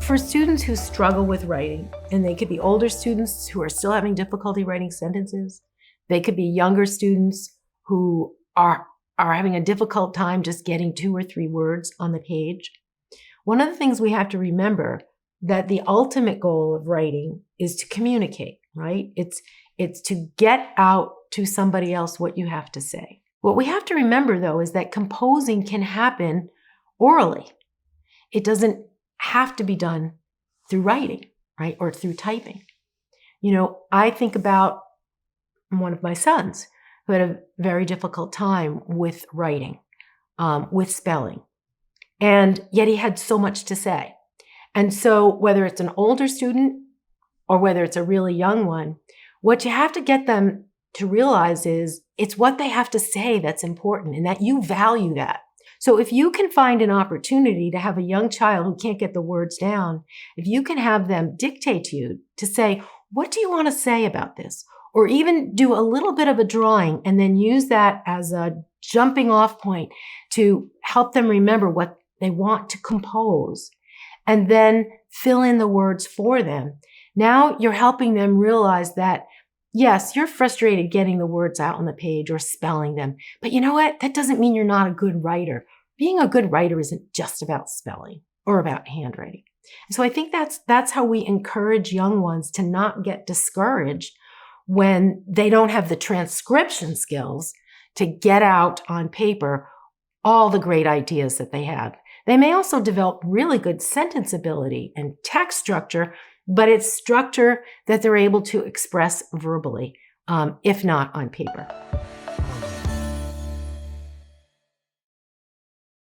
For students who struggle with writing, and they could be older students who are still having difficulty writing sentences, they could be younger students who are having a difficult time just getting 2 or 3 words on the page. One of the things we have to remember that the ultimate goal of writing is to communicate, right? It's to get out to somebody else what you have to say. What we have to remember, though, is that composing can happen orally. It doesn't have to be done through writing, right? Or through typing. I think about one of my sons who had a very difficult time with writing, with spelling. And yet he had so much to say. And so whether it's an older student or whether it's a really young one, what you have to get them to realize is it's what they have to say that's important and that you value that. So if you can find an opportunity to have a young child who can't get the words down, if you can have them dictate to you to say, what do you want to say about this? Or even do a little bit of a drawing and then use that as a jumping off point to help them remember what they want to compose and then fill in the words for them. Now you're helping them realize that, yes, you're frustrated getting the words out on the page or spelling them, but you know what? That doesn't mean you're not a good writer. Being a good writer isn't just about spelling or about handwriting. So I think that's how we encourage young ones to not get discouraged when they don't have the transcription skills to get out on paper all the great ideas that they have. They may also develop really good sentence ability and text structure, but it's structure that they're able to express verbally, if not on paper.